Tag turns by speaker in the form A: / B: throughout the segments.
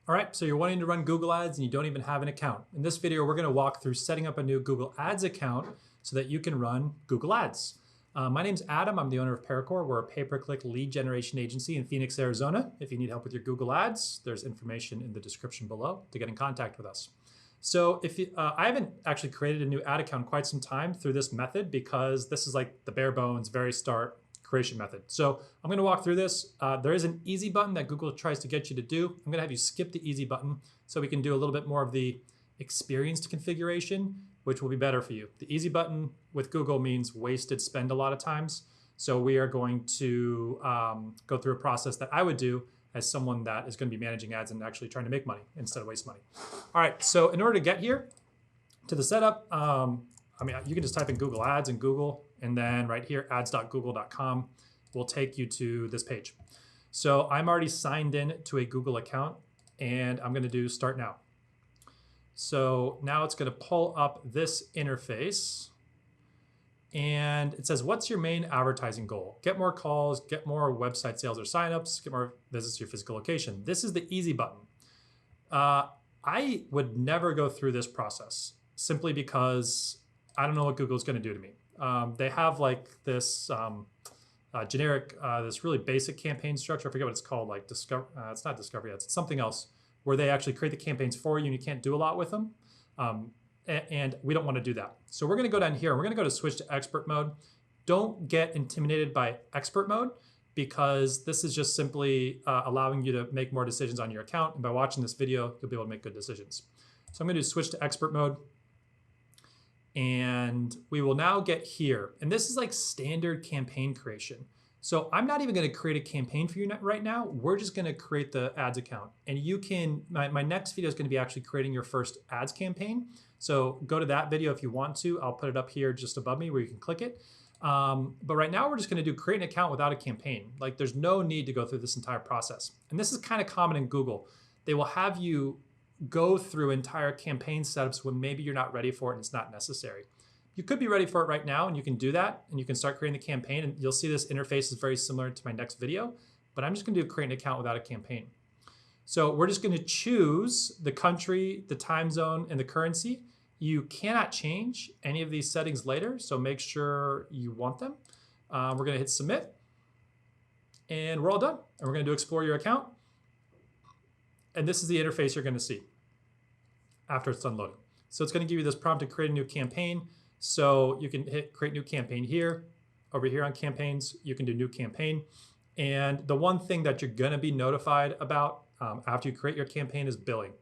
A: All right, so you're wanting to run Google Ads and you don't even have an account. In this video, we're gonna walk through setting up a new Google Ads account so that you can run Google Ads. My name's Adam, I'm the owner of Paracore. We're a pay-per-click lead generation agency in Phoenix, Arizona. If you need help with your Google Ads, there's information in the description below to get in contact with us. So I haven't actually created a new ad account in quite some time through this method because this is like the bare bones, very start creation method. So I'm gonna walk through this. There is an easy button that Google tries to get you to do. I'm gonna have you skip the easy button so we can do a little bit more of the experienced configuration, which will be better for you. The easy button with Google means wasted spend a lot of times. So we are going to go through a process that I would do as someone that is gonna be managing ads and actually trying to make money instead of waste money. All right, so in order to get here to the setup, you can just type in Google Ads in Google, and then right here, ads.google.com will take you to this page. So I'm already signed in to a Google account, and I'm gonna do start now. So now it's gonna pull up this interface, and it says, what's your main advertising goal? Get more calls, get more website sales or signups, get more visits to your physical location. This is the easy button. I would never go through this process simply because I don't know what Google's gonna do to me. They have like this generic, this really basic campaign structure. I forget what it's called, like it's not Discovery Ads, it's something else, where they actually create the campaigns for you and you can't do a lot with them. And we don't wanna do that. So we're gonna go down here and we're gonna go to switch to expert mode. Don't get intimidated by expert mode because this is just simply allowing you to make more decisions on your account. And by watching this video, you'll be able to make good decisions. So I'm gonna do switch to expert mode. And we will now get here. And this is like standard campaign creation. So I'm not even gonna create a campaign for you right now. We're just gonna create the ads account. And you can, my next video is gonna be actually creating your first ads campaign. So go to that video if you want to. I'll put it up here just above me where you can click it. But right now we're just gonna do create an account without a campaign. Like there's no need to go through this entire process. And this is kind of common in Google. They will have you go through entire campaign setups when maybe you're not ready for it and it's not necessary. You could be ready for it right now and you can do that and you can start creating the campaign and you'll see this interface is very similar to my next video, but I'm just gonna do create an account without a campaign. So we're just gonna choose the country, the time zone, and the currency. You cannot change any of these settings later, so make sure you want them. We're gonna hit submit and we're all done. And we're gonna do explore your account. And this is the interface you're gonna see after it's done loading. So it's gonna give you this prompt to create a new campaign. So you can hit create new campaign here. Over here on campaigns, you can do new campaign. And the one thing that you're gonna be notified about after you create your campaign is billing.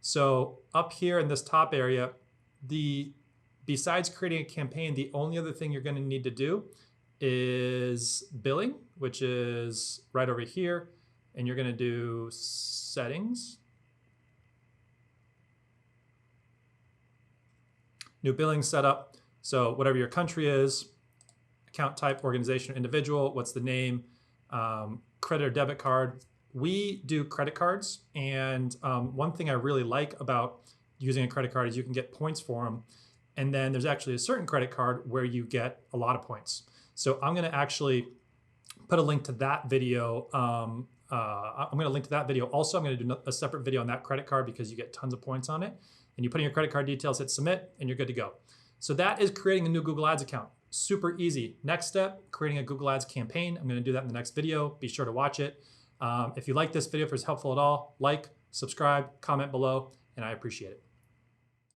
A: So up here in this top area, besides creating a campaign, the only other thing you're gonna need to do is billing, which is right over here. And you're gonna do settings. New billing setup. So whatever your country is, account type, organization, or individual, what's the name, credit or debit card. We do credit cards. And one thing I really like about using a credit card is you can get points for them. And then there's actually a certain credit card where you get a lot of points. So I'm gonna actually put a link to that video. I'm gonna link to that video. Also, I'm gonna do a separate video on that credit card because you get tons of points on it. And you put in your credit card details, hit submit, and you're good to go. So that is creating a new Google Ads account. Super easy. Next step, creating a Google Ads campaign. I'm gonna do that in the next video. Be sure to watch it. If you like this video, if it's helpful at all, like, subscribe, comment below, and I appreciate it.